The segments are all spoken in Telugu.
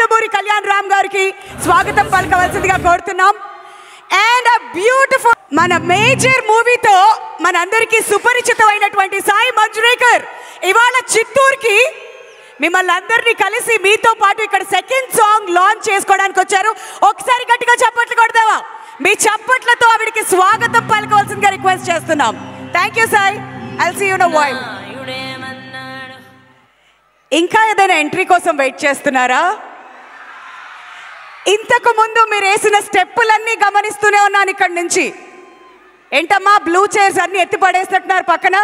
నందమూరి కళ్యాణ్ రామ్ గారికి స్వాగతం పలకవలసిందిగా కోరుతున్నాం. అండ్ a beautiful మన మేజర్ మూవీతో మనందరికీ సుపరిచితమైనటువంటి సాయి మంజ్రేకర్ ఇవాళ చిత్తూరుకి మిమ్మల్ని అందరినీ కలిసి మీతో పాటు ఇక్కడ సెకండ్ సాంగ్ లాంచ్ చేసుకోవడానికి వచ్చారు. ఒకసారి గట్టిగా చప్పట్లు కొడదామా? మీ చప్పట్లతో ఆవిడికి స్వాగతం పలకవలసిందిగా రిక్వెస్ట్ చేస్తున్నాం. Thank you Sai. I'll see you in a while. ఇంకా ఏదైనా ఎంట్రీ కోసం వెయిట్ చేస్తున్నారా? ఇంతకు ముందు మీరు వేసిన స్టెప్పులన్నీ గమనిస్తూనే ఉన్నాను ఇక్కడి నుంచి. ఏంటమ్మా బ్లూ చైర్స్ అన్ని ఎత్తి పడేస్తున్నారు పక్కన?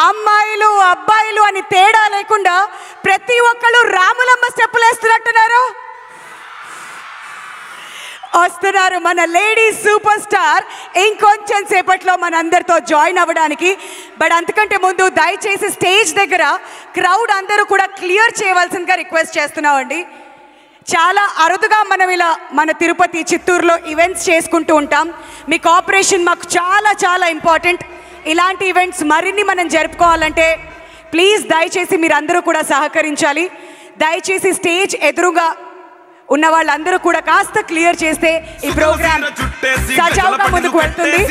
అమ్మాయిలు అబ్బాయిలు అని తేడా లేకుండా ప్రతి ఒక్కళ్ళు రాములమ్మ స్టెప్పులు వేస్తున్నట్టున్నారు. వస్తున్నారు మన లేడీ సూపర్ స్టార్ ఇంకొంచెం సేపట్లో మనందరితో జాయిన్ అవ్వడానికి. బట్ అంతకంటే ముందు దయచేసి స్టేజ్ దగ్గర క్రౌడ్ అందరూ కూడా క్లియర్ చేయవలసిందిగా రిక్వెస్ట్ చేస్తున్నామండి. చాలా అరుదుగా మనం ఇలా మన తిరుపతి చిత్తూరులో ఈవెంట్స్ చేసుకుంటూ ఉంటాం. మీ కోఆపరేషన్ మాకు చాలా చాలా ఇంపార్టెంట్. ఇలాంటి ఈవెంట్స్ మరిన్ని మనం జరుపుకోవాలంటే ప్లీజ్ దయచేసి మీరు అందరూ కూడా సహకరించాలి. దయచేసి స్టేజ్ ఎదురుగా ఉన్న వాళ్ళందరూ కూడా కాస్త క్లియర్ చేస్తే ఈ ప్రోగ్రామ్ సజావుగా ముందుకు వెళ్తుంది.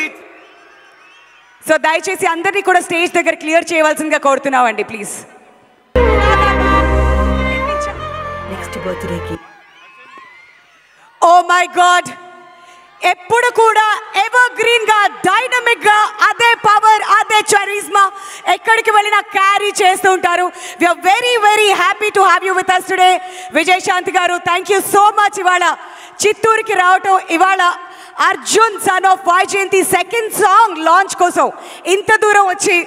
సో దయచేసి అందరినీ కూడా స్టేజ్ దగ్గర క్లియర్ చేయవలసిందిగా కోరుతున్నామండి ప్లీజ్. నెక్స్ట్ బర్త్డేకి ఓ మై గాడ్ ఎప్పుడు కూడా ఎవర్ గ్రీన్ గా డైనమిక్ గా అదే పవర్ అదే చరిస్మా ఎక్కడికి వెళ్ళినా క్యారీ చేస్తూ ఉంటారు. We are very very happy to have you with us today. Vijayashanti garu thank you so much. ఇవాళ చిత్తూరుకి రావటం, ఇవాళ Arjun son of Vyjayanthi second song launch కోసం ఇంత దూరం వచ్చి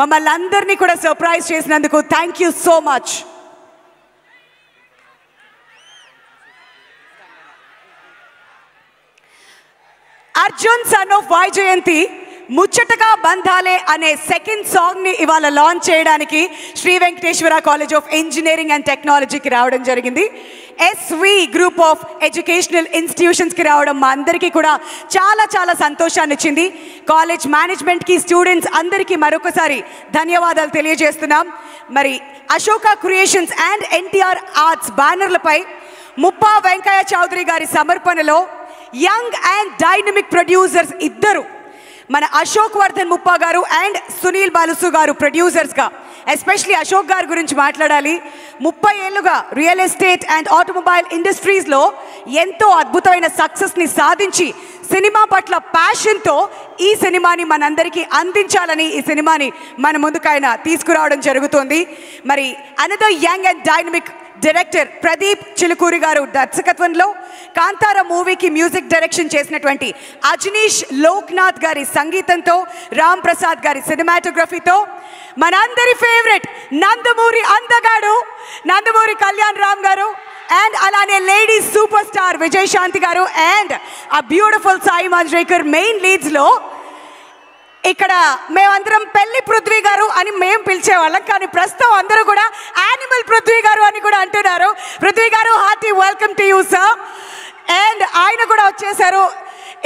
మమ్మల్ని అందరినీ కూడా సర్ప్రైజ్ చేసినందుకు thank you so much. Arjun son of Vyjayanthi ముచ్చటగా బంధాలే అనే సెకండ్ సాంగ్ని ఇవాళ లాంచ్ చేయడానికి Sri Venkateswara college of engineering and టెక్నాలజీకి రావడం జరిగింది. ఎస్వి గ్రూప్ ఆఫ్ ఎడ్యుకేషనల్ ఇన్స్టిట్యూషన్స్కి రావడం మా అందరికీ కూడా చాలా చాలా సంతోషాన్ని ఇచ్చింది. కాలేజ్ మేనేజ్మెంట్కి స్టూడెంట్స్ అందరికీ మరొకసారి ధన్యవాదాలు తెలియజేస్తున్నాం. మరి Ashoka creations and NTR arts బ్యానర్లపై ముప్పా వెంకయ్య చౌదరి గారి సమర్పణలో యంగ్ అండ్ డైనమిక్ ప్రొడ్యూసర్స్ ఇద్దరు మన అశోక్ వర్ధన్ ముప్పా గారు అండ్ సునీల్ బాలుసు గారు ప్రొడ్యూసర్స్గా, ఎస్పెషలీ అశోక్ గారి గురించి మాట్లాడాలి. 30 ఏళ్ళుగా రియల్ ఎస్టేట్ అండ్ ఆటోమొబైల్ ఇండస్ట్రీస్లో ఎంతో అద్భుతమైన సక్సెస్ని సాధించి సినిమా పట్ల ప్యాషన్తో ఈ సినిమాని మనందరికీ అందించాలని ఈ సినిమాని మన ముందుకు ఆయన తీసుకురావడం జరుగుతుంది. మరి another young and dynamic director Pradeep Chilukuri గారు దర్శకత్వంలో కాంతార మూవీకి మ్యూజిక్ డైరెక్షన్ చేసినటువంటి అజనీష్ లోక్నాథ్ గారి సంగీతంతో, రామ్ ప్రసాద్ గారి సినిమాటోగ్రఫీతో మనందరి ఫేవరెట్ నందమూరి అందగాడు నందమూరి కళ్యాణ్ రామ్ గారు అండ్ అలానే లేడీ సూపర్ స్టార్ విజయశాంతి గారు అండ్ ఆ బ్యూటిఫుల్ సాయి మంజ్రేకర్ మెయిన్ లీడ్స్లో ఇక్కడ మేమందరం పెళ్లి పృథ్వీ గారు అని మేము పిలిచేవాళ్ళం, కానీ ప్రస్తుతం అందరూ కూడా యానిమల్ పృథ్వీ గారు అని కూడా అంటున్నారు. పృథ్వీ గారు hearty welcome to you sir. And ఆయన కూడా వచ్చేసారు.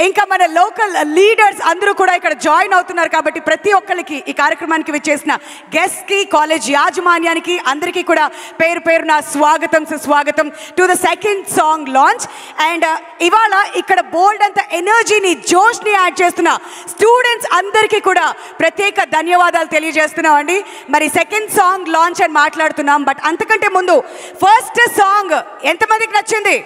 ఇంకా మన లోకల్ లీడర్స్ అందరూ కూడా ఇక్కడ జాయిన్ అవుతున్నారు. కాబట్టి ప్రతి ఒక్కరికి ఈ కార్యక్రమానికి విచ్చేసిన గెస్ట్కి, కాలేజ్ యాజమాన్యానికి అందరికీ కూడా పేరు పేరున స్వాగతం సుస్వాగతం to the second song launch. And ఇవాళ ఇక్కడ బోల్డ్ అంత ఎనర్జీని జోష్ని యాడ్ చేస్తున్న స్టూడెంట్స్ అందరికీ కూడా ప్రత్యేక ధన్యవాదాలు తెలియజేస్తున్నాం అండి. మరి సెకండ్ సాంగ్ లాంచ్ అని మాట్లాడుతున్నాం, బట్ అంతకంటే ముందు ఫస్ట్ సాంగ్ ఎంతమందికి నచ్చింది?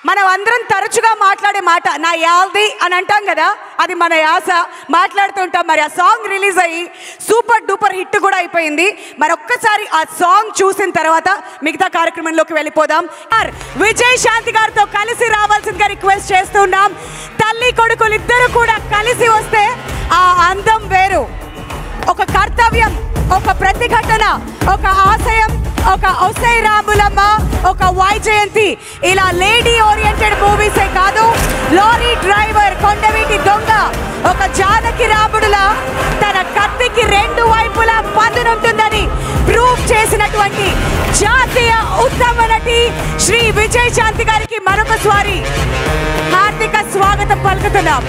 మనం అందరం తరచుగా మాట్లాడే మాట నా యాల్ది అని అంటాం కదా, అది మన యాస మాట్లాడుతుంటాం. మరి ఆ సాంగ్ రిలీజ్ అయ్యి సూపర్ డూపర్ హిట్ కూడా అయిపోయింది. మరి ఒక్కసారి ఆ సాంగ్ చూసిన తర్వాత మిగతా కార్యక్రమంలోకి వెళ్ళిపోదాం. విజయశాంతి గారితో కలిసి రావాల్సిందిగా రిక్వెస్ట్ చేస్తున్నాం. తల్లి కొడుకులు ఇద్దరు కూడా కలిసి వస్తే ఆ అందం వేరు. ఒక కర్తవ్యం, ఒక ప్రతిఘటన, ఒక ఆశయం, ఒక ఒసై రాములమ్మ, ఒక వైజయంతి, ఇలా లేడీ ఓరియంటెడ్ మూవీసే కాదు, లారీ డ్రైవర్, కొండవీటి దొంగ, ఒక జానకి రాముడులా తన కత్తికి 2 వైపులా పదునుంటుందని ప్రూవ్ చేసినటువంటి జాతీయ ఉత్తమ నటి శ్రీ విజయశాంతి గారికి మరొకసారి హార్దిక స్వాగతం పలుకుతున్నాం.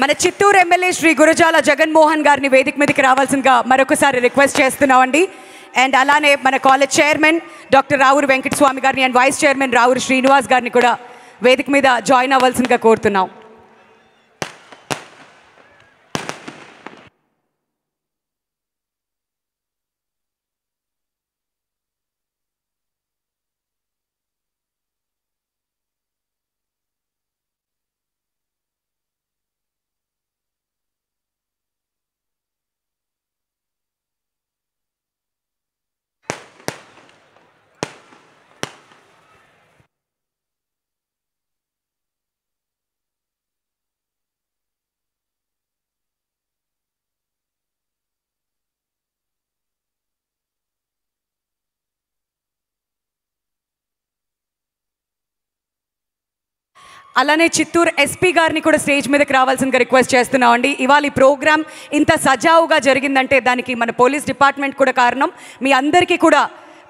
మన చిత్తూరు ఎమ్మెల్యే శ్రీ గురజాల జగన్మోహన్ గారిని వేదిక మీదకి రావాల్సిందిగా మరొకసారి రిక్వెస్ట్ చేస్తున్నామండి. అండ్ అలానే మన college chairman doctor Ravuri Venkataswamy గారిని and vice chairman Ravuri Srinivas గారిని కూడా వేదిక మీద జాయిన్ అవ్వాల్సిందిగా కోరుతున్నాం. అలానే చిత్తూరు ఎస్పీ గారిని కూడా స్టేజ్ మీదకి రావాల్సిందిగా రిక్వెస్ట్ చేస్తున్నామండి. ఇవాళ ఈ ప్రోగ్రామ్ ఇంత సజావుగా జరిగిందంటే దానికి మన పోలీస్ డిపార్ట్మెంట్ కూడా కారణం. మీ అందరికీ కూడా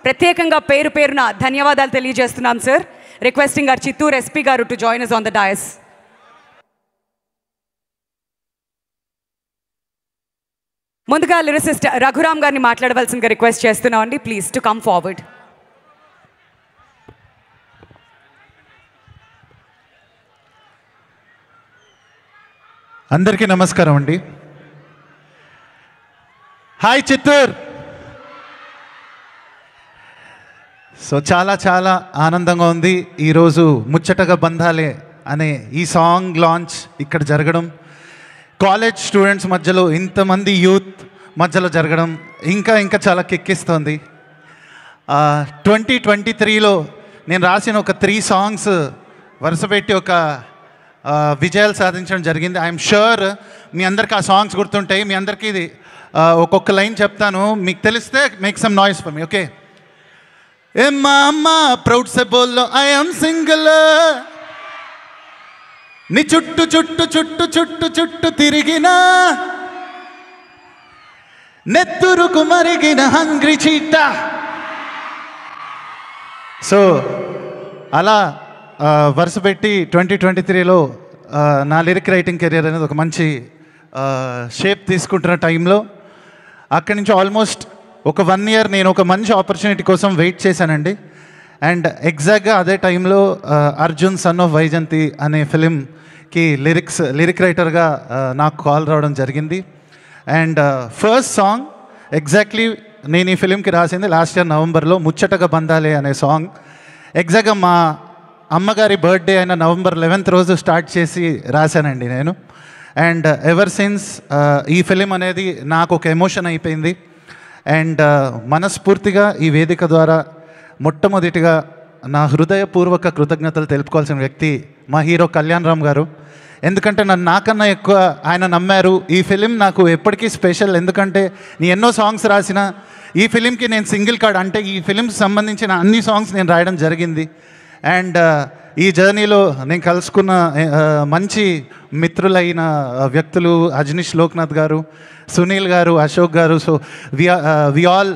ప్రత్యేకంగా పేరు పేరున ధన్యవాదాలు తెలియజేస్తున్నాం sir. Requesting our Chittoor SP గారు to join us on the dais. ముందుగా లిరిసిస్ట్ రఘురామ్ గారిని మాట్లాడవలసిందిగా రిక్వెస్ట్ చేస్తున్నామండి. Please to come forward. అందరికీ నమస్కారం అండి. హాయ్ చిత్తూర్. సో చాలా చాలా ఆనందంగా ఉంది ఈరోజు ముచ్చటగా బంధాలే అనే ఈ సాంగ్ లాంచ్ ఇక్కడ జరగడం, కాలేజ్ స్టూడెంట్స్ మధ్యలో ఇంతమంది యూత్ మధ్యలో జరగడం ఇంకా ఇంకా చాలా కిక్కిస్తోంది. 2023లో నేను రాసిన ఒక 3 సాంగ్స్ వరుసపెట్టి ఒక విజయాలు సాధించడం జరిగింది. ఐఎమ్ షూర్ మీ అందరికీ ఆ సాంగ్స్ గుర్తుంటాయి. మీ అందరికీ ఇది ఒక్కొక్క లైన్ చెప్తాను, మీకు తెలిస్తే make some noise for me. Okay. ఏ మామా ప్రౌడ్ సే బోల్లో ఐ యామ్ సింగిల్, నీ చుట్టు చుట్టు చుట్టు చుట్టు చుట్టు తిరిగిన నెత్తురుకు మరిగిన హంగ్రీ చీట. సో అలా వరుసపెట్టి 2023లో నా లిరిక్ రైటింగ్ కెరియర్ అనేది ఒక మంచి షేప్ తీసుకుంటున్న టైంలో అక్కడి నుంచి ఆల్మోస్ట్ ఒక 1 year నేను ఒక మంచి ఆపర్చునిటీ కోసం వెయిట్ చేశానండి. అండ్ ఎగ్జాక్ట్గా అదే టైంలో అర్జున్ సన్ ఆఫ్ వైజయంతి అనే ఫిలింకి లిరిక్ రైటర్గా నాకు కాల్ రావడం జరిగింది. అండ్ ఫస్ట్ సాంగ్ ఎగ్జాక్ట్లీ నేను ఈ ఫిలింకి రాసింది లాస్ట్ ఇయర్ నవంబర్లో, ముచ్చటగా బంధాలే అనే సాంగ్. ఎగ్జాక్ట్గా మా అమ్మగారి బర్త్డే అయిన నవంబర్ 11th రోజు స్టార్ట్ చేసి రాశానండి నేను. అండ్ ఎవర్ సిన్స్ ఈ ఫిలిం అనేది నాకు ఒక ఎమోషన్ అయిపోయింది. అండ్ మనస్ఫూర్తిగా ఈ వేదిక ద్వారా మొట్టమొదటిగా నా హృదయపూర్వక కృతజ్ఞతలు తెలుపుకోవాల్సిన వ్యక్తి మా హీరో కళ్యాణ్ రామ్ గారు. ఎందుకంటే నన్ను నాకన్నా ఎక్కువ ఆయన నమ్మారు. ఈ ఫిలిం నాకు ఎప్పటికీ స్పెషల్, ఎందుకంటే నేను ఎన్నో సాంగ్స్ రాసిన ఈ ఫిలింకి నేను సింగిల్ కార్డ్, అంటే ఈ ఫిలింకి సంబంధించిన అన్ని సాంగ్స్ నేను రాయడం జరిగింది. అండ్ ఈ జర్నీలో నేను కలుసుకున్న మంచి మిత్రులైన వ్యక్తులు అజనీష్ లోక్నాథ్ గారు, Sunil garu, Ashok garu. So we all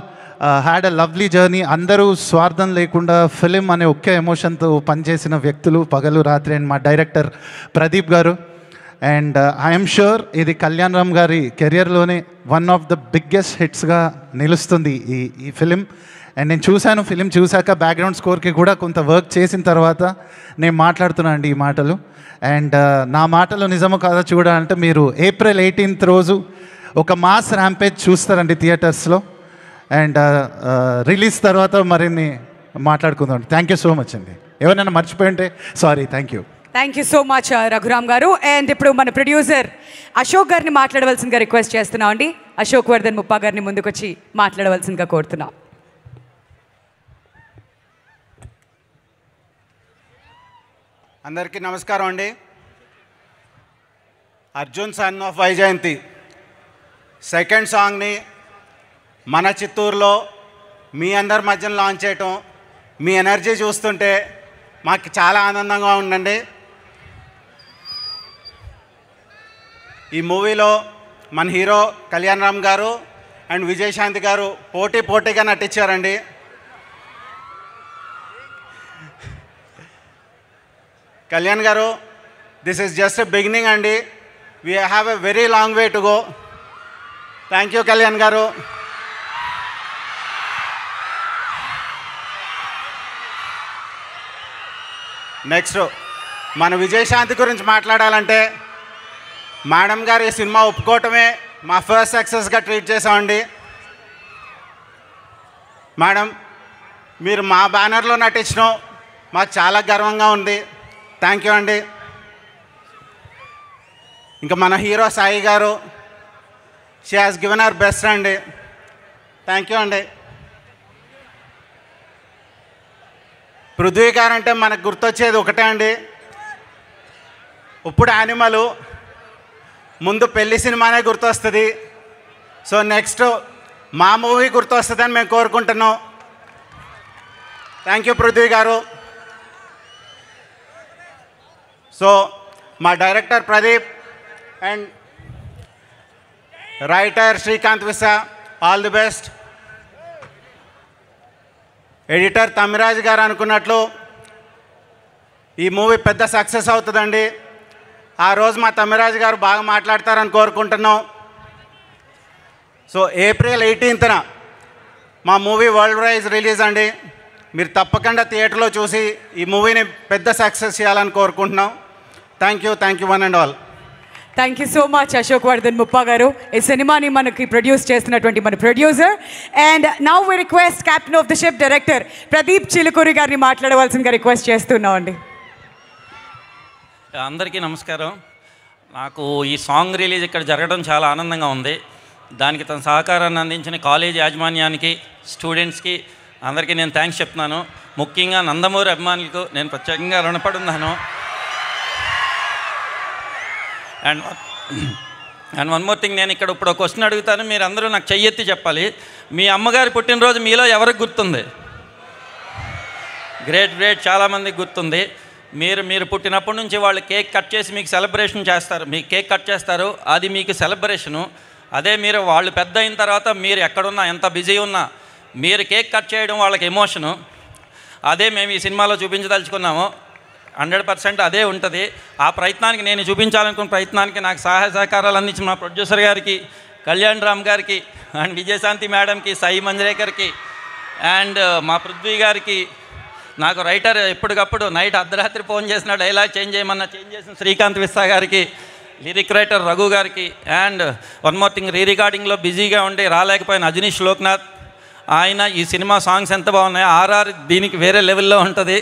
had a lovely journey. అందరూ స్వార్థం లేకుండా ఫిలిం అనే ఒకే ఎమోషన్తో పనిచేసిన వ్యక్తులు పగలు రాత్రి. అండ్ మా డైరెక్టర్ ప్రదీప్ గారు. అండ్ ఐఎమ్ షూర్ ఇది కళ్యాణ్ రామ్ గారి కెరియర్లోనే వన్ ఆఫ్ ద బిగ్గెస్ట్ హిట్స్గా నిలుస్తుంది ఈ ఫిలిం. అండ్ నేను చూశాను, ఫిలిం చూశాక బ్యాక్గ్రౌండ్ స్కోర్కి కూడా కొంత వర్క్ చేసిన తర్వాత నేను మాట్లాడుతున్నాను అండి ఈ మాటలు. అండ్ నా మాటలు నిజమో కాదో చూడాలంటే మీరు April 18th రోజు ఒక మాస్ ర్యాంపేజ్ చూస్తారండి థియేటర్స్లో. అండ్ రిలీజ్ తర్వాత మరిన్ని మాట్లాడుకుందాం. థ్యాంక్ యూ సో మచ్ అండి. ఎవరైనా మర్చిపోయి ఉంటే sorry. Thank you. Thank you so much Raghuram గారు. అండ్ ఇప్పుడు మన ప్రొడ్యూసర్ అశోక్ గారిని మాట్లాడవలసిందిగా రిక్వెస్ట్ చేస్తున్నాం అండి. అశోక్ వర్ధన్ ముప్పా గారిని ముందుకొచ్చి మాట్లాడవలసిందిగా కోరుతున్నాం. అందరికీ నమస్కారం అండి. Arjun son of Vyjayanthi second సాంగ్ని మన చిత్తూరులో మీ అందరి మధ్యన లాంచ్ చేయటం, మీ ఎనర్జీ చూస్తుంటే మాకు చాలా ఆనందంగా ఉందండి. ఈ మూవీలో మన హీరో కళ్యాణ్ రామ్ గారు అండ్ విజయశాంతి గారు పోటీగా నటించారండి. కళ్యాణ్ గారు, this is just a beginning అండి. We have a very long way to go. Thank you Kalyan గారు. నెక్స్ట్ మన విజయశాంతి గురించి మాట్లాడాలంటే మేడం గారు ఈ సినిమా ఒప్పుకోవటమే మా ఫస్ట్ సక్సెస్గా ట్రీట్ చేసామండి. మేడం మీరు మా బ్యానర్లో నటించడం మాకు చాలా గర్వంగా ఉంది. థ్యాంక్ యూ అండి. ఇంకా మన హీరో సాయి గారు, she has given our best అండి. థ్యాంక్ యూ అండి. పృథ్వీ గారు అంటే మనకు గుర్తొచ్చేది ఒకటే అండి, ఇప్పుడు యానిమల్ ముందు పెళ్లి సినిమానే గుర్తొస్తుంది. సో నెక్స్ట్ మా మూవీ గుర్తొస్తుందని మేము కోరుకుంటున్నాం. థ్యాంక్ యూ పృథ్వీ గారు. సో మా director Pradeep and writer Srikanth visa, all the best. Editor Tamiraj గారు అనుకున్నట్లు ఈ మూవీ పెద్ద సక్సెస్ అవుతుందండి. ఆ రోజు మా తమిరాజ్ గారు బాగా మాట్లాడతారని కోరుకుంటున్నాం. సో ఏప్రిల్ 18న మా మూవీ వరల్డ్ వైజ్ రిలీజ్ అండి. మీరు తప్పకుండా థియేటర్లో చూసి ఈ మూవీని పెద్ద సక్సెస్ చేయాలని కోరుకుంటున్నాం. Thank you one and all. Thank you so much Ashok Vardhan Muppa garu, ఈ సినిమాని మనకి ప్రొడ్యూస్ చేస్తున్నటువంటి మన producer. And now we request captain of the ship director Pradeep Chilukuri గారిని మాట్లాడవలసిందిగా రిక్వెస్ట్ చేస్తున్నాం అండి. అందరికీ నమస్కారం. నాకు ఈ సాంగ్ రిలీజ్ ఇక్కడ జరగడం చాలా ఆనందంగా ఉంది. దానికి తన సహకారాన్ని అందించిన కాలేజ్ యాజమాన్యానికి, స్టూడెంట్స్కి అందరికీ నేను థ్యాంక్స్ చెప్తున్నాను. ముఖ్యంగా నందమూరి అభిమానులకు నేను ప్రత్యేకంగా రుణపడి ఉన్నాను. అండ్ వన్ మోర్ థింగ్, నేను ఇక్కడ ఇప్పుడు ఒక క్వశ్చన్ అడుగుతాను, మీరు అందరూ నాకు చెయ్యెత్తి చెప్పాలి. మీ అమ్మగారి పుట్టినరోజు మీలో ఎవరికి గుర్తుంది? గ్రేట్, చాలామందికి గుర్తుంది. మీరు పుట్టినప్పటి నుంచి వాళ్ళు కేక్ కట్ చేసి మీకు సెలబ్రేషన్ చేస్తారు, మీకు కేక్ కట్ చేస్తారు, అది మీకు సెలబ్రేషను. అదే మీరు వాళ్ళు పెద్ద అయిన తర్వాత మీరు ఎక్కడున్నా, ఎంత బిజీ ఉన్నా, మీరు కేక్ కట్ చేయడం వాళ్ళకి ఎమోషను. అదే మేము ఈ సినిమాలో చూపించదలుచుకున్నాము. 100% అదే ఉంటుంది. ఆ ప్రయత్నానికి, నేను చూపించాలనుకున్న ప్రయత్నానికి నాకు సహాయ సహకారాలు అందించిన మా ప్రొడ్యూసర్ గారికి, కళ్యాణ్ రామ్ గారికి, అండ్ విజయశాంతి మేడంకి, సాయి మంజరేకర్కి, అండ్ మా పృథ్వీ గారికి, నాకు రైటర్ ఎప్పటికప్పుడు నైట్ అర్ధరాత్రి ఫోన్ చేసిన డైలాగ్ చేంజ్ చేసిన శ్రీకాంత్ విస్సా గారికి, లిరిక్ రైటర్ రఘు గారికి, అండ్ వన్ మోర్ థింగ్, రీరికార్డింగ్లో బిజీగా ఉండి రాలేకపోయిన అజనీష్ లోక్నాథ్. ఆయన ఈ సినిమా సాంగ్స్ ఎంత బాగున్నాయో, ఆర్ఆర్ దీనికి వేరే లెవెల్లో ఉంటుంది,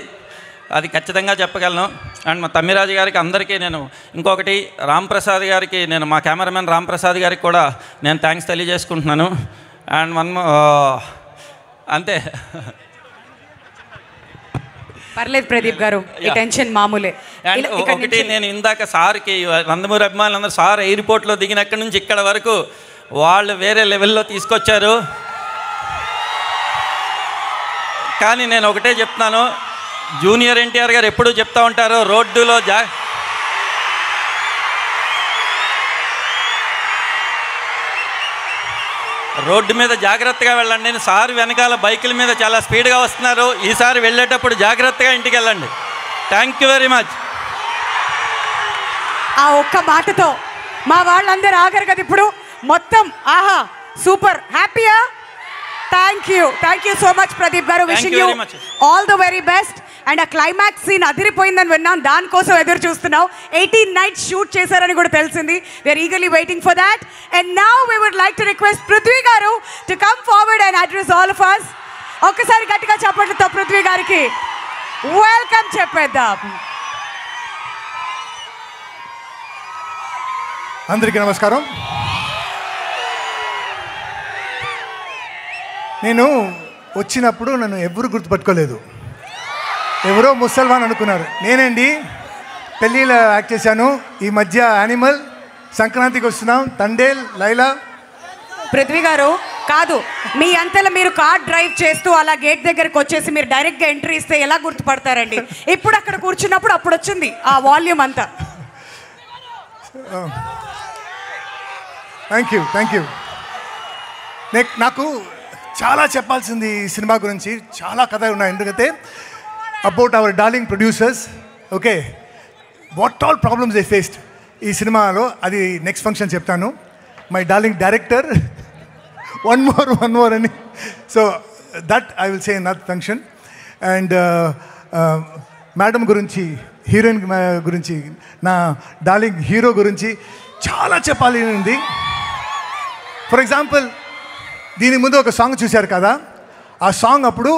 అది ఖచ్చితంగా చెప్పగలను. అండ్ మా తమ్మిరాజు గారికి, అందరికీ నేను ఇంకొకటి రాంప్రసాద్ గారికి, నేను మా కెమెరామెన్ రాంప్రసాద్ గారికి కూడా నేను థ్యాంక్స్ తెలియజేసుకుంటున్నాను. అండ్ అంతే. పర్లేదు ప్రదీప్ గారు, ఈ టెన్షన్ మామూలే. అండ్ ఒకటి, నేను ఇందాక సార్కి, నందమూరి అభిమానులందరూ సార్ ఎయిర్పోర్ట్లో దిగినక్కడి నుంచి ఇక్కడ వరకు వాళ్ళు వేరే లెవెల్లో తీసుకొచ్చారు. కానీ నేను ఒకటే చెప్తున్నాను, జూనియర్ ఎన్టీఆర్ గారు ఎప్పుడూ చెప్తూ ఉంటారు, రోడ్డులో రోడ్డు మీద జాగ్రత్తగా వెళ్ళండి. సార్ వెనకాల బైకుల మీద చాలా స్పీడ్గా వస్తున్నారు, ఈసారి వెళ్ళేటప్పుడు జాగ్రత్తగా ఇంటికి వెళ్ళండి. Thank you very much. ఆ ఒక్క మాటతో మా వాళ్ళందరూ ఆగరు కదా ఇప్పుడు మొత్తం. ఆహా, సూపర్, హ్యాపీయా? Thank you so much Pradeep గారు. Wishing you all the very best. And ఆ క్లైమాక్స్ సీన్ అదిరిపోయిందని విన్నాం, దానికోసం ఎదురు చూస్తున్నాం. 18 nights షూట్ చేశారని కూడా తెలిసింది. We are eagerly waiting for that. And now we would like to request Prithvi గారు to come forward and address all of us. ఒక్కసారి గట్టిగా చప్పట్లతో పృథ్వీ గారికి వెల్కమ్ చెప్పేద్దాం. అందరికీ నమస్కారం. నేను వచ్చినప్పుడు నన్ను ఎవరు గుర్తుపట్టుకోలేదు, ఎవరో ముసల్మాన్ అనుకున్నారు. నేనండి, పెళ్ళిలో యాక్ట్ చేశాను. ఈ మధ్య యానిమల్, సంక్రాంతికి వస్తున్నాం, తండేల్, లైలా. పృథ్వీ గారు కాదు, మీ అంతలో మీరు కార్ డ్రైవ్ చేస్తూ అలా గేట్ దగ్గరకు వచ్చేసి మీరు డైరెక్ట్గా ఎంట్రీ ఇస్తే ఎలా గుర్తుపడతారండి? ఇప్పుడు అక్కడ కూర్చున్నప్పుడు అప్పుడు వచ్చింది ఆ వాల్యూమ్ అంతా. Thank you. నాకు చాలా చెప్పాల్సింది ఈ సినిమా గురించి, చాలా కథ ఉన్నాయి. ఎందుకంటే about our darling producers, okay, what all problems they faced. ఈ సినిమాలో, అది నెక్స్ట్ ఫంక్షన్ చెప్తాను. My darling director one more అని. So that I will say in that function. And madam గురించి, హీరోయిన్ గురించి, నా డార్లింగ్ హీరో గురించి చాలా చెప్పాలి ఉంది. ఫర్ ఎగ్జాంపుల్, దీని ముందు ఒక సాంగ్ చూశారు కదా, ఆ సాంగ్ అప్పుడు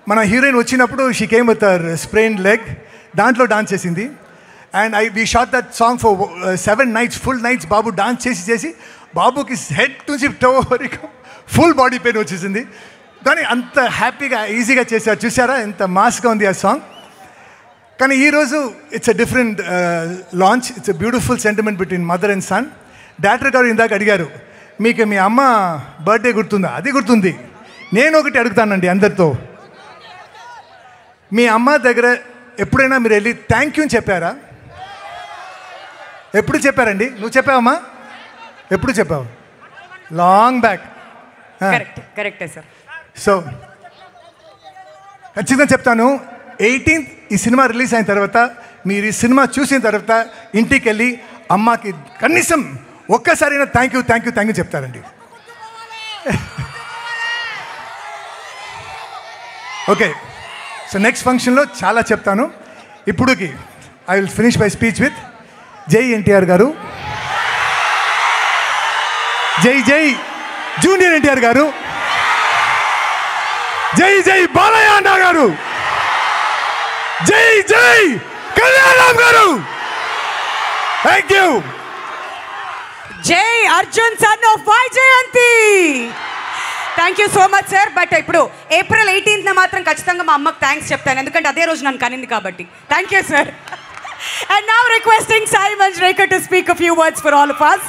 మన హీరోయిన్ వచ్చినప్పుడు she came with her sprained leg, దాంట్లో డాన్స్ చేసింది. And we shot that song for 7 nights, full nights. Babu dance చేసి బాబుకి హెడ్ నుంచి టో వరకు ఫుల్ బాడీ పెయిన్ వచ్చేసింది. కానీ అంత హ్యాపీగా ఈజీగా చేశారు. చూసారా ఎంత మాస్గా ఉంది ఆ సాంగ్. కానీ ఈరోజు it's a different launch. It's a beautiful sentiment between mother and son. Director garu ఇందాక అడిగారు, మీకు మీ అమ్మ బర్త్డే గుర్తుందా? అది గుర్తుంది. నేను ఒకటి అడుగుతానండి అందరితో, మీ అమ్మ దగ్గర ఎప్పుడైనా మీరు వెళ్ళి థ్యాంక్ యూ అని చెప్పారా? ఎప్పుడు చెప్పారండి? నువ్వు చెప్పావమ్మా? ఎప్పుడు చెప్పావు? Long back. కరెక్టే సార్. సో ఖచ్చితంగా చెప్తాను, 18th ఈ సినిమా రిలీజ్ అయిన తర్వాత, మీరు ఈ సినిమా చూసిన తర్వాత ఇంటికి వెళ్ళి అమ్మకి కనీసం ఒక్కసారైనా థ్యాంక్ యూ చెప్తారండి. ఓకే, సో నెక్స్ట్ ఫంక్షన్లో చాలా చెప్తాను. ఇప్పుడుకి I will finish my speech with జై ఎన్టీఆర్ గారు, జై జూనియర్ ఎన్టీఆర్ గారు, జై బాలయ్య అన్న గారు, జై కళ్యాణ్ గారు. Thank you. జై Arjun son of Vyjayanthi. Thank you so much sir. But ఇప్పుడు April 18th మాత్రం ఖచ్చితంగా మా అమ్మకి థ్యాంక్స్ చెప్తాను, ఎందుకంటే అదే రోజు నన్ను కనింది కాబట్టి. Thank you sir. And now requesting Sai Manjrekar to speak a few words for all of us.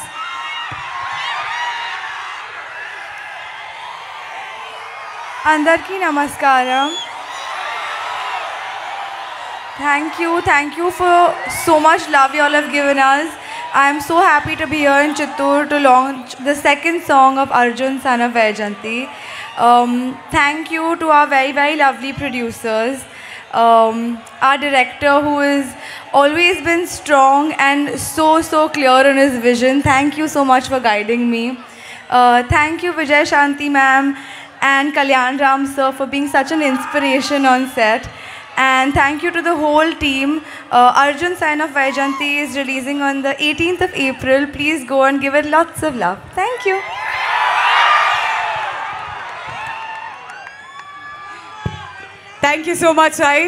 అందరికీ నమస్కారం. Thank you for so much love you all have given us. I am so happy to be here in Chittoor to launch the second song of Arjun son of Vaijayanti. Thank you to our very lovely producers, our director who has always been strong and so clear in his vision. Thank you so much for guiding me. Thank you Vijay Shanti ma'am and Kalyan Ram sir for being such an inspiration on set. And thank you to the whole team. Arjun son of Vaijayanti is releasing on the 18th of April. Please go and give it lots of love. Thank you. Thank you so much Sai.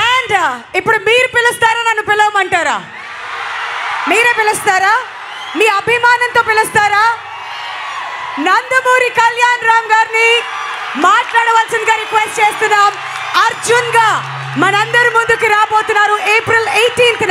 And ఇప్పుడు మీరు పిలుస్తారా, నన్ను పిలవమంటారా? మీరే పిలుస్తారా? మీ అభిమానంతో పిలుస్తారా? నందమూరి కళ్యాణ్ రామ్ గారిని మాట్లాడవలసిందిగా రిక్వెస్ట్ చేస్తున్నాం. అర్జున్ గా మనందరి ముందుకు రాబోతున్నారు April 18th.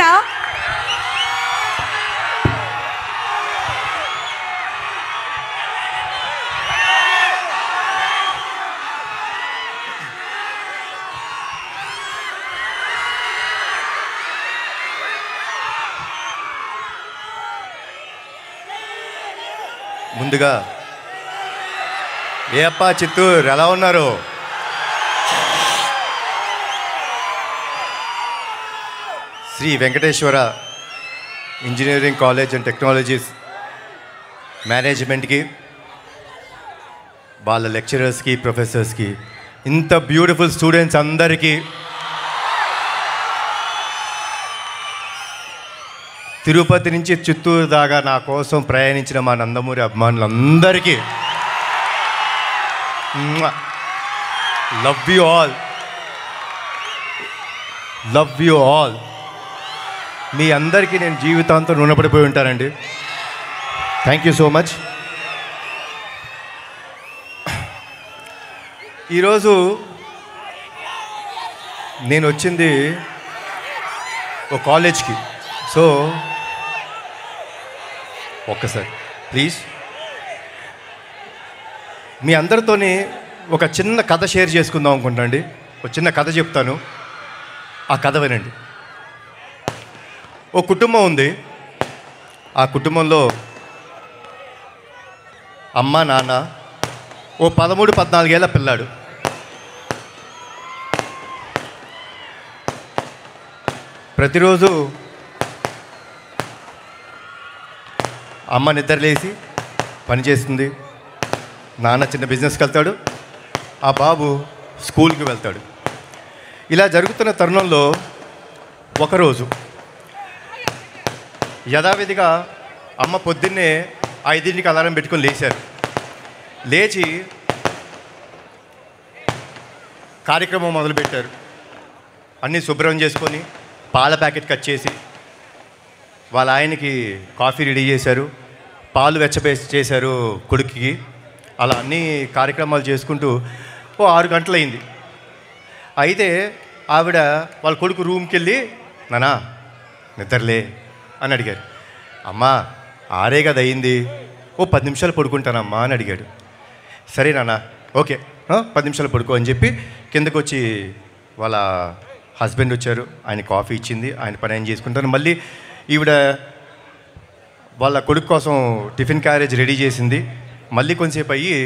ముందుగా ఏ అప్ప చిత్తూరు ఎలా ఉన్నారు? Sri Venkateswara engineering college and technologies మేనేజ్మెంట్కి, వాళ్ళ లెక్చరర్స్కి, ప్రొఫెసర్స్కి, ఇంత బ్యూటిఫుల్ స్టూడెంట్స్ అందరికీ, తిరుపతి నుంచి చిత్తూరు దాకా నా కోసం ప్రయాణించిన మా నందమూరి అభిమానులందరికీ లవ్ యూ ఆల్. మీ అందరికీ నేను జీవితాంతం రుణపడిపోయి ఉంటానండి. Thank you so much. ఈరోజు నేను వచ్చింది ఒక కాలేజ్కి. సో ఒక్కసారి ప్లీజ్ మీ అందరితోని ఒక చిన్న కథ షేర్ చేసుకుందాం అనుకుంటాండి. ఒక చిన్న కథ చెప్తాను, ఆ కథ వినండి. ఓ కుటుంబం ఉంది. ఆ కుటుంబంలో అమ్మ, నాన్న, ఓ 13-14 ఏళ్ళ పిల్లాడు. ప్రతిరోజు అమ్మ నిద్రలేసి పని చేస్తుంది, నాన్న చిన్న బిజినెస్కి వెళ్తాడు, ఆ బాబు స్కూల్కి వెళ్తాడు. ఇలా జరుగుతున్న తరుణంలో ఒకరోజు యథావిధిగా అమ్మ పొద్దున్నే 5ంటికి అలారం పెట్టుకొని లేచారు. లేచి కార్యక్రమం మొదలుపెట్టారు. అన్నీ శుభ్రం చేసుకొని పాల ప్యాకెట్ కట్ చేసి వాళ్ళ ఆయనకి కాఫీ రెడీ చేశారు, పాలు చేశారు కొడుకుకి. అలా అన్ని కార్యక్రమాలు చేసుకుంటూ 6 గంటలైంది. అయితే ఆవిడ వాళ్ళ కొడుకు రూమ్కి వెళ్ళి నానా నిద్రలే అని అడిగారు. అమ్మా 6 కదా అయింది, 10 నిమిషాలు పడుకుంటానమ్మా అని అడిగాడు. సరే నాన్న ఓకే 10 నిమిషాలు పడుకో అని చెప్పి కిందకు వచ్చి వాళ్ళ హస్బెండ్ వచ్చారు, ఆయన కాఫీ ఇచ్చింది, ఆయన పని ఆయన చేసుకుంటాను. మళ్ళీ ఈవిడ వాళ్ళ కొడుకు కోసం టిఫిన్ క్యారేజ్ రెడీ చేసింది. మళ్ళీ కొంచెంసేపు అయ్యి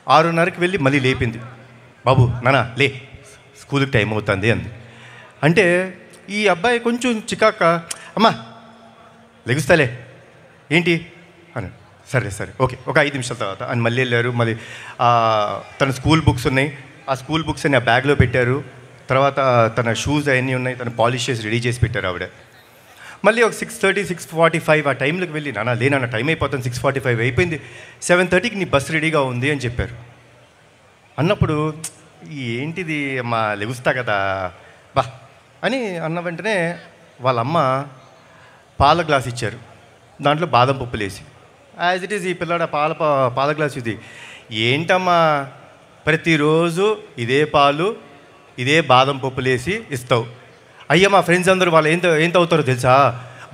6:30కి వెళ్ళి మళ్ళీ లేపింది. బాబు నానా లే, స్కూల్కి టైం అవుతుంది అంది. అంటే ఈ అబ్బాయి కొంచెం చికాక, అమ్మా లెగుస్తాలే ఏంటి అని, సరే సరే ఓకే ఒక 5 నిమిషాల తర్వాత అని మళ్ళీ వెళ్ళారు. మళ్ళీ తన స్కూల్ బుక్స్ ఉన్నాయి, ఆ స్కూల్ బుక్స్ అన్ని ఆ బ్యాగ్లో పెట్టారు. తర్వాత తన షూస్ అవన్నీ ఉన్నాయి, తను పాలిష్ చేసి రెడీ చేసి పెట్టారు ఆవిడ. మళ్ళీ ఒక 6:30 6:45 ఆ టైంలోకి వెళ్ళి నాన్న లేనన్న టైం అయిపోతుంది, 6:45 అయిపోయింది, 7:30కి నీ బస్సు రెడీగా ఉంది అని చెప్పారు. అన్నప్పుడు ఏంటిది అమ్మా లెగుస్తా కదా బా అని అన్న వెంటనే వాళ్ళ అమ్మ పాల గ్లాస్ ఇచ్చారు, దాంట్లో బాదం పప్పులు వేసి. యాజ్ ఇట్ ఈజ్ ఈ పిల్లాడ పాల గ్లాస్ ఇది ఏంటమ్మా ప్రతిరోజు ఇదే పాలు ఇదే బాదం పప్పులు వేసి ఇస్తావు, అయ్యా మా ఫ్రెండ్స్ అందరూ వాళ్ళు ఏం తాగుతారో తెలుసా,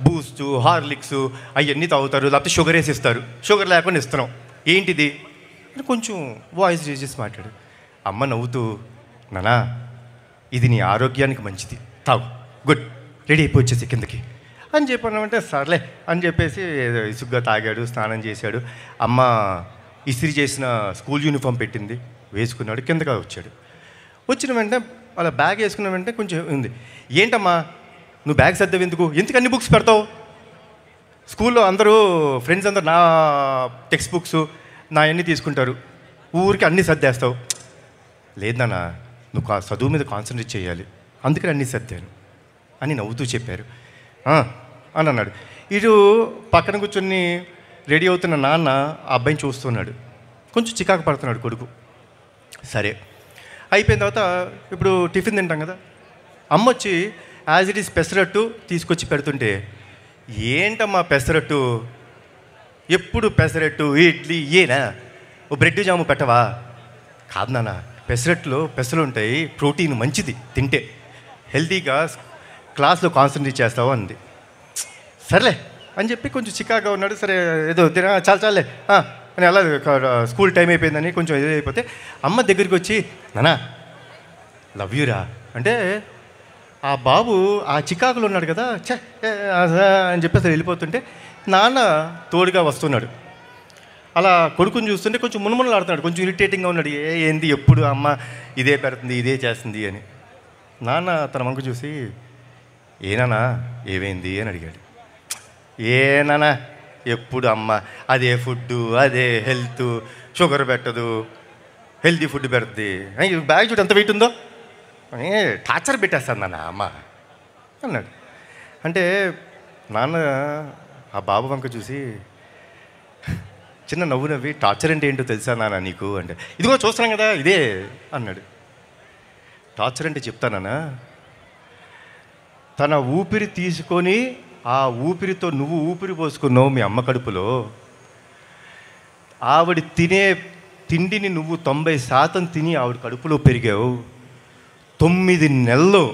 బూస్ట్ హార్లిక్స్ అవన్నీ తాగుతారు, లేకపోతే షుగర్ వేసి ఇస్తారు, షుగర్ లేకుండా ఇస్తున్నాం ఏంటిది అని కొంచెం వాయిస్ రేజ్ చేసి మాట్లాడు. అమ్మ నవ్వుతూ నానా ఇది నీ ఆరోగ్యానికి మంచిది తాగు, గుడ్ రెడీ అయిపోయి వచ్చేసి కిందకి అని చెప్పానంటే సర్లే అని చెప్పేసి ఇసుగ్గా తాగాడు, స్నానం చేశాడు. అమ్మ ఇస్త్రీ చేసిన స్కూల్ యూనిఫామ్ పెట్టింది, వేసుకున్నాడు, కిందగా వచ్చాడు. వచ్చిన వెంటనే అలా బ్యాగ్ వేసుకున్న వెంటనే కొంచెం ఉంది, ఏంటమ్మా నువ్వు బ్యాగ్ సర్దావు ఎందుకు అన్ని బుక్స్ పెడతావు, స్కూల్లో అందరూ ఫ్రెండ్స్ అందరూ నా టెక్స్ట్ బుక్స్ నా అన్నీ తీసుకుంటారు, ఊరికి అన్నీ సర్దేస్తావు. లేదు నాన్న నువ్వు చదువు మీద కాన్సన్ట్రేట్ చేయాలి, అందుకని అన్నీ సర్దాను అని నవ్వుతూ చెప్పారు అని అన్నాడు. ఇటు పక్కన కూర్చొని రెడీ అవుతున్న నాన్న ఆ అబ్బాయిని చూస్తున్నాడు, కొంచెం చికాకు పడుతున్నాడు కొడుకు. సరే అయిపోయిన తర్వాత ఇప్పుడు టిఫిన్ తింటాం కదా, అమ్మ వచ్చి యాజ్ ఇట్ ఈస్ పెసరట్టు తీసుకొచ్చి పెడుతుంటే ఏంటమ్మా పెసరట్టు ఎప్పుడు పెసరట్టు ఇడ్లీ ఏనా, ఓ బ్రెడ్ జాము పెట్టవా, కాదు నాన్న పెసరట్లో పెసలు ఉంటాయి, ప్రోటీన్ మంచిది తింటే, హెల్తీగా క్లాస్లో కాన్సన్ట్రేట్ చేస్తావు అంది. సర్లే అని చెప్పి కొంచెం చికాగా ఉన్నాడు. సరే ఏదో తిన చాలే అని అలా స్కూల్ టైం అయిపోయిందని కొంచెం ఏదో అయిపోతే అమ్మ దగ్గరికి వచ్చి నానా లవ్ యూరా అంటే ఆ బాబు ఆ చికాకులో ఉన్నాడు కదా అని చెప్పేసి వెళ్ళిపోతుంటే నాన్న తోడుగా వస్తున్నాడు. అలా కొడుకుని చూస్తుంటే కొంచెం మునుమునలు ఆడుతున్నాడు, కొంచెం ఇరిటేటింగ్గా ఉన్నాడు. ఏంది ఎప్పుడు అమ్మ ఇదే పెడుతుంది ఇదే చేస్తుంది అని. నాన్న తన వంక చూసి ఏనానా ఏమైంది అని అడిగాడు. ఏనానా ఎప్పుడు అమ్మ అదే ఫుడ్డు అదే హెల్త్, షుగర్ పెట్టదు, హెల్తీ ఫుడ్ పెడుతుంది, బ్యాగ్ చూడు ఎంత వెయిట్ ఉందో అని టార్చర్ పెట్టేస్తాను నాన్న అమ్మ అన్నాడు. అంటే నాన్న ఆ బాబు వంక చూసి చిన్న నవ్వు నవ్వి టార్చర్ అంటే ఏంటో తెలుసా నాన్న నీకు అంటే, ఇదిగో చూస్తున్నాం కదా ఇదే అన్నాడు. టార్చర్ అంటే చెప్తానా, తన ఊపిరి తీసుకొని ఆ ఊపిరితో నువ్వు ఊపిరి పోసుకున్నావు మీ అమ్మ కడుపులో, ఆవిడ తినే తిండిని నువ్వు 90% తిని ఆవిడ కడుపులో పెరిగావు. 9 నెలలు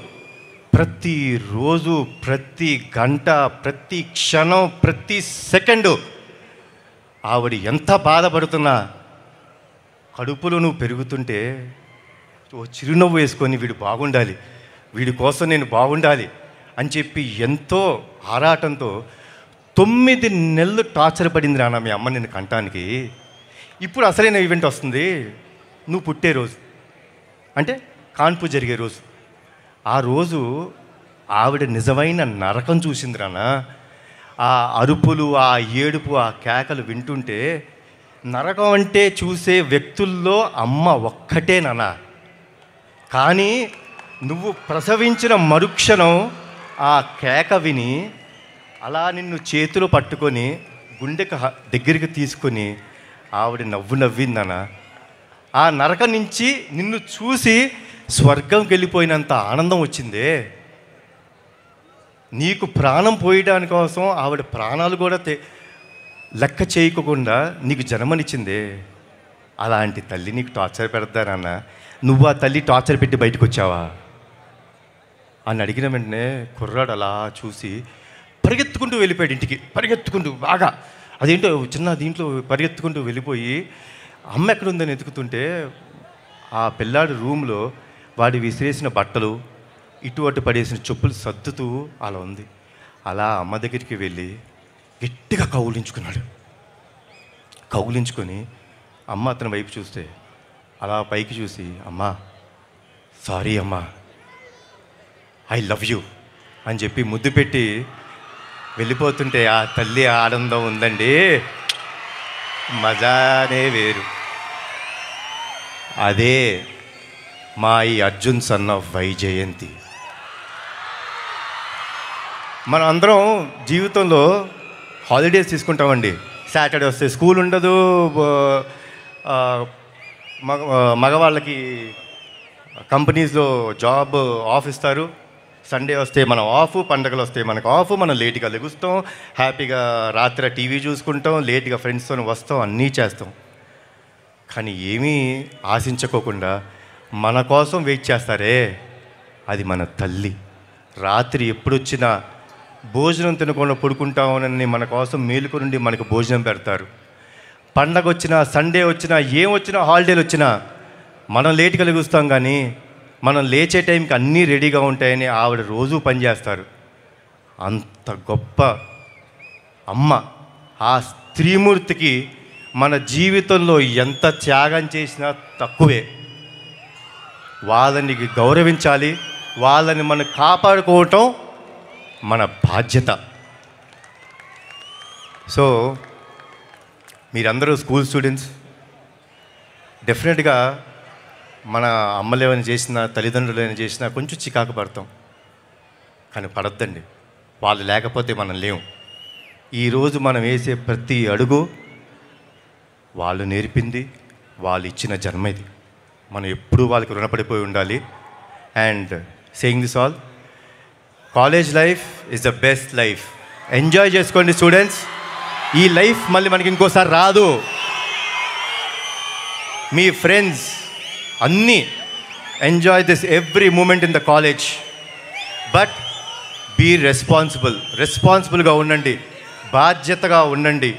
ప్రతిరోజు ప్రతి గంట ప్రతి క్షణం ప్రతి సెకండు ఆవిడ ఎంత బాధపడుతున్నా కడుపులో నువ్వు పెరుగుతుంటే ఓ చిరునవ్వు వేసుకొని వీడు బాగుండాలి, వీడి కోసం నేను బాగుండాలి అని చెప్పి ఎంతో ఆరాటంతో 9 నెలలు టార్చర్ పడింది నాన్న మీ అమ్మ నిన్ను కంటానికి. ఇప్పుడు అసలైన ఈవెంట్ వస్తుంది, నువ్వు పుట్టే రోజు అంటే కాన్పు జరిగే రోజు. ఆ రోజు ఆవిడ నిజమైన నరకం చూసింది నాన్న. ఆ అరుపులు, ఆ ఏడుపు, ఆ కేకలు వింటుంటే నరకం అంటే చూసే వ్యక్తుల్లో అమ్మ ఒక్కటే నాన్న. కానీ నువ్వు ప్రసవించిన మరుక్షణం ఆ కేక విని అలా నిన్ను చేతిలో పట్టుకొని గుండెకి దగ్గరికి తీసుకొని ఆవిడ నవ్విందన్న. ఆ నరకం నుంచి నిన్ను చూసి స్వర్గంకి వెళ్ళిపోయినంత ఆనందం వచ్చిందే. నీకు ప్రాణం పోయడానికి కోసం ఆవిడ ప్రాణాలు కూడా లెక్క చేయకుండా నీకు జన్మనిచ్చిందే. అలాంటి తల్లి నీకు టార్చర్ పెడతానన్న. నువ్వు ఆ తల్లి టార్చర్ పెట్టి బయటకు వచ్చావా అని అడిగిన వెంటనే కుర్రాడు అలా చూసి పరిగెత్తుకుంటూ వెళ్ళిపోయాడు ఇంటికి. పరిగెత్తుకుంటూ బాగా అదేంటో చిన్న దీంట్లో పరిగెత్తుకుంటూ వెళ్ళిపోయి అమ్మ ఎక్కడుందని వెతుకుతుంటే ఆ పిల్లాడి రూమ్లో వాడి విసిరేసిన బట్టలు, ఇటు అటు పడేసిన చెప్పులు సర్దుతూ అలా ఉంది. అలా అమ్మ దగ్గరికి వెళ్ళి గట్టిగా కౌగులించుకొని అమ్మ అతని వైపు చూస్తే అలా పైకి చూసి, అమ్మా సారీ అమ్మా, ఐ లవ్ యూ అని చెప్పి ముద్దు పెట్టి వెళ్ళిపోతుంటే ఆ తల్లి ఆనందం ఉందండి, మజానే వేరు. అదే మా ఈ అర్జున్ సన్ ఆఫ్ వైజయంతి. మనం అందరం జీవితంలో హాలిడేస్ తీసుకుంటామండి. సాటర్డే వస్తే స్కూల్ ఉండదు, మగవాళ్ళకి కంపెనీస్లో జాబ్ ఆఫ్ ఇస్తారు. సండే వస్తే మనం ఆఫ్, పండగలు వస్తే మనకు ఆఫ్. మనం లేట్గా లెగుస్తాం, హ్యాపీగా రాత్రి టీవీ చూసుకుంటాం, లేట్గా ఫ్రెండ్స్తో వస్తాం, అన్నీ చేస్తాం. కానీ ఏమీ ఆశించుకోకుండా మన కోసం వెయిట్ చేస్తారే, అది మన తల్లి. రాత్రి ఎప్పుడొచ్చినా భోజనం తినకుండా పడుకుంటామని మన కోసం మేలుకొనుండి మనకు భోజనం పెడతారు. పండగ వచ్చినా, సండే వచ్చినా, ఏం వచ్చినా, హాలిడేలు వచ్చినా మనం లేట్గా లెగుస్తాం, కానీ మనం లేచే టైంకి అన్నీ రెడీగా ఉంటాయని ఆవిడ రోజూ పనిచేస్తారు. అంత గొప్ప అమ్మ. ఆ స్త్రీమూర్తికి మన జీవితంలో ఎంత త్యాగం చేసినా తక్కువే. వాళ్ళని గౌరవించాలి, వాళ్ళని మనం కాపాడుకోవటం మన బాధ్యత. సో మీరందరూ స్కూల్ స్టూడెంట్స్, డెఫినెట్గా మన అమ్మలు ఏమైనా చేసినా, తల్లిదండ్రులు ఏమైనా చేసినా కొంచెం చికాకు పడతాం. కానీ పడద్దండి, వాళ్ళు లేకపోతే మనం లేవు. ఈరోజు మనం వేసే ప్రతి అడుగు వాళ్ళు నేర్పింది, వాళ్ళు ఇచ్చిన జన్మ ఇది. మనం ఎప్పుడూ వాళ్ళకి రుణపడిపోయి ఉండాలి. And saying this all, college life is the best life. Enjoy చేసుకోండి స్టూడెంట్స్. ఈ లైఫ్ మళ్ళీ మనకి ఇంకోసారి రాదు. మీ ఫ్రెండ్స్ అన్నీ enjoy this every moment in the college. But be రెస్పాన్సిబుల్గా ఉండండి, బాధ్యతగా ఉండండి.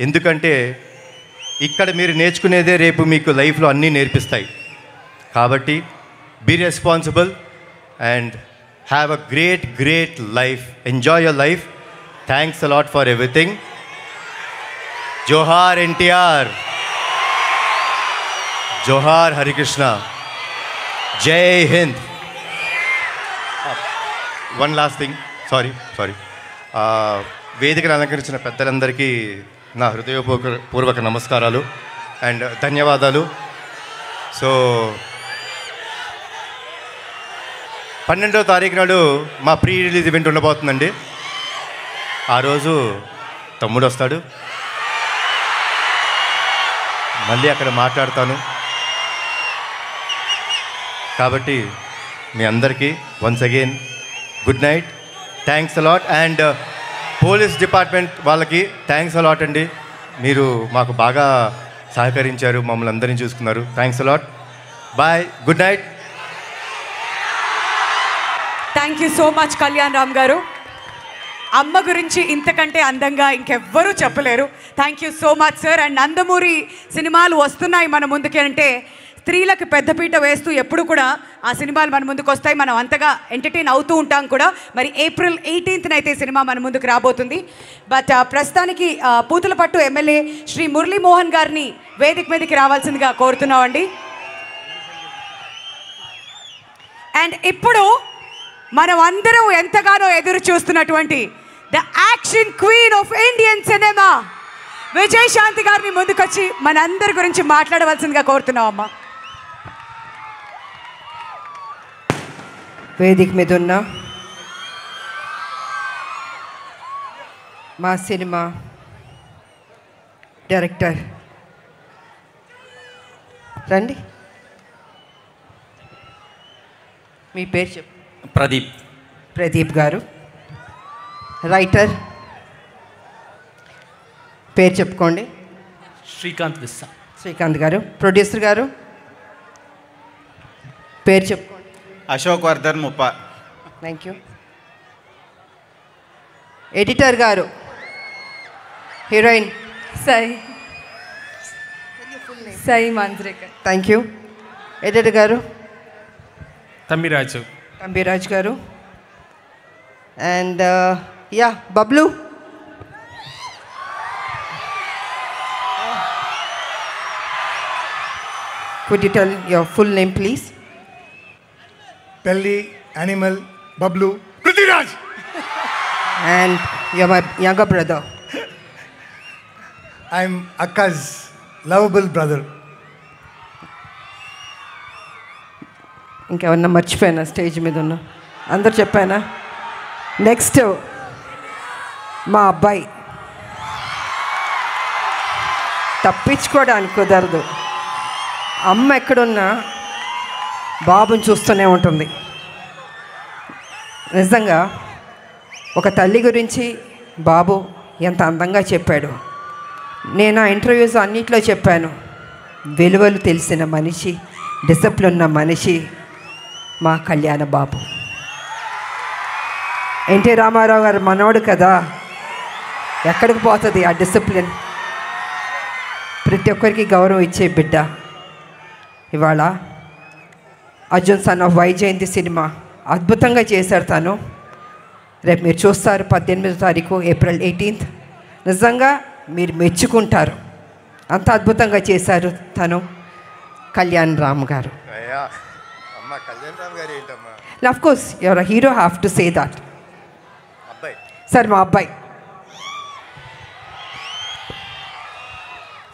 ఎందుకంటే ఇక్కడ మీరు నేర్చుకునేదే రేపు మీకు లైఫ్లో అన్నీ నేర్పిస్తాయి. కాబట్టి be responsible and have a great life. Enjoy your life. Thanks a lot for everything. జోహార్ ఎన్టీఆర్, జోహార్ హరికృష్ణ, జై హింద్. వన్ లాస్ట్ థింగ్, సారీ వేదికను అలంకరించిన పెద్దలందరికీ నా హృదయపూర్వక నమస్కారాలు అండ్ ధన్యవాదాలు. సో 12వ తారీఖు నాడు మా ప్రీ రిలీజ్ ఈవెంట్ ఉండబోతుందండి. ఆ రోజు తమ్ముడు వస్తాడు, మళ్ళీ అక్కడ మాట్లాడతాను. కాబట్టి మీ అందరికీ once again good night. Thanks a lot. And police department వాళ్ళకి థ్యాంక్స్ అలాట్ అండి. మీరు మాకు బాగా సహకరించారు, మమ్మల్ని అందరినీ చూసుకున్నారు. Thanks a lot. Bye, good night. Thank you so much Kalyan Ram garu. అమ్మ గురించి ఇంతకంటే అందంగా ఇంకెవ్వరూ చెప్పలేరు. Thank you so much sir. And Nandamuri సినిమాలు వస్తున్నాయి మన ముందుకి అంటే స్త్రీలకు పెద్దపీట వేస్తూ ఎప్పుడు కూడా ఆ సినిమాలు మన ముందుకు వస్తాయి. మనం అంతగా ఎంటర్టైన్ అవుతూ ఉంటాం కూడా. మరి April 18th అయితే సినిమా మన ముందుకు రాబోతుంది. బట్ ప్రస్తుతానికి పూతలపట్టు ఎమ్మెల్యే శ్రీ మురళీమోహన్ గారిని వేదిక మీదకి రావాల్సిందిగా కోరుతున్నామండి. అండ్ ఇప్పుడు మనం అందరం ఎంతగానో ఎదురు చూస్తున్నటువంటి the action queen of Indian cinema Vijayashanti గారిని ముందుకొచ్చి మనందరి గురించి మాట్లాడవలసిందిగా కోరుతున్నాం అమ్మా. వేదిక మీద ఉన్న మా సినిమా డైరెక్టర్ రండి, మీ పేరు చెప్పు. ప్రదీప్ గారు. రైటర్ పేరు చెప్పుకోండి. శ్రీకాంత్ గారు. ప్రొడ్యూసర్ గారు పేరు చెప్పుకోండి. అశోక్ వర్ధన్ ముప్ప. Thank you. ఎడిటర్ గారు. Heroine Sai Manjrekar. Thank you. Editor గారు తంబిరాజు గారు. And yeah Bablu. Could you tell your full name, please? Pelli, Animal, Bablu, Prithviraj. And you're my younger brother. I'm Akka's lovable brother. ఇంకెవరన్నా మర్చిపోయానా స్టేజ్ మీద ఉన్న? అందరు చెప్పానా? నెక్స్ట్ మా అబ్బాయి. తప్పించుకోవడానికి కుదరదు. అమ్మ ఎక్కడున్నా బాబుని చూస్తూనే ఉంటుంది. నిజంగా ఒక తల్లి గురించి బాబు ఎంత అందంగా చెప్పాడు. నేను ఆ ఇంటర్వ్యూస్ అన్నిట్లో చెప్పాను. విలువలు తెలిసిన మనిషి, డిసిప్లిన్ ఉన్న మనిషి మా కళ్యాణ బాబు. ఎన్టీ రామారావు గారు మనోడు కదా, ఎక్కడికి పోతుంది ఆ డిసిప్లిన్? ప్రతి ఒక్కరికి గౌరవం ఇచ్చే బిడ్డ. ఇవాళ Arjun son of Vyjayanthi cinema అద్భుతంగా చేశారు తను. రేపు మీరు చూస్తారు 18వ తారీఖు ఏప్రిల్ 18th. నిజంగా మీరు మెచ్చుకుంటారు, అంత అద్భుతంగా చేశారు తను. కళ్యాణ్ రామ్ గారు. Of course your hero have to say that. Sir మా అబ్బాయి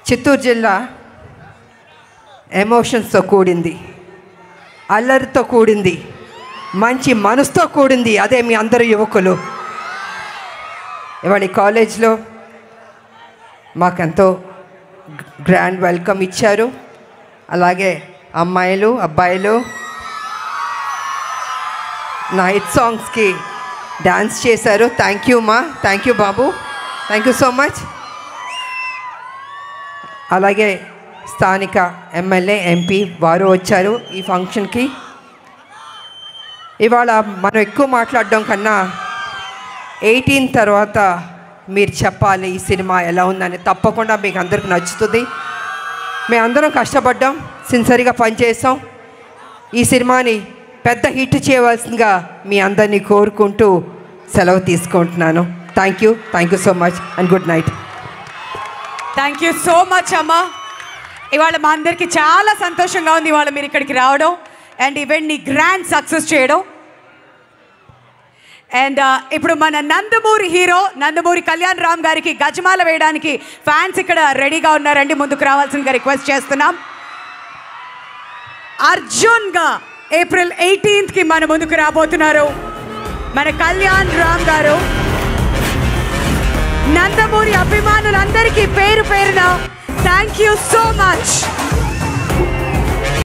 చిత్తూరు జిల్లా ఎమోషన్స్తో కూడింది, అల్లరితో కూడింది, మంచి మనసుతో కూడింది. అదే మీ అందరు యువకులు. ఇవాళ కాలేజ్లో మాకెంతో గ్రాండ్ వెల్కమ్ ఇచ్చారు. అలాగే అమ్మాయిలు అబ్బాయిలు నా హిట్ సాంగ్స్కి డాన్స్ చేశారు. థ్యాంక్ యూ మా, thank you Babu, thank you so much. అలాగే స్థానిక ఎమ్మెల్యే ఎంపీ వారు వచ్చారు ఈ ఫంక్షన్కి. ఇవాళ మనం ఎక్కువ మాట్లాడడం కన్నా 18 తర్వాత మీరు చెప్పాలి ఈ సినిమా ఎలా ఉందని. తప్పకుండా మీకు అందరికి నచ్చుతుంది. మేము అందరం కష్టపడ్డాం, సిన్సియర్గా పనిచేసాం. ఈ సినిమాని పెద్ద హిట్ చేయవలసిందిగా మీ అందరినీ కోరుకుంటూ సెలవు తీసుకుంటున్నాను. Thank you so much and good night. Thank you so much అమ్మా. ఇవాళ మా అందరికీ చాలా సంతోషంగా ఉంది ఇవాళ మీరు ఇక్కడికి రావడం అండ్ ఈవెంట్ని గ్రాండ్ సక్సెస్ చేయడం. అండ్ ఇప్పుడు మన నందమూరి హీరో నందమూరి కళ్యాణ్ రామ్ గారికి గజమాల వేయడానికి ఫ్యాన్స్ ఇక్కడ రెడీగా ఉన్నారండి. ముందుకు రావాల్సిందిగా రిక్వెస్ట్ చేస్తున్నాం. అర్జున్గా ఏప్రిల్ 18th మన ముందుకు రాబోతున్నారు మన కళ్యాణ్ రామ్ గారు. నందమూరి అభిమానులందరికీ పేరు పేరున థ్యాంక్ యూ సో మచ్.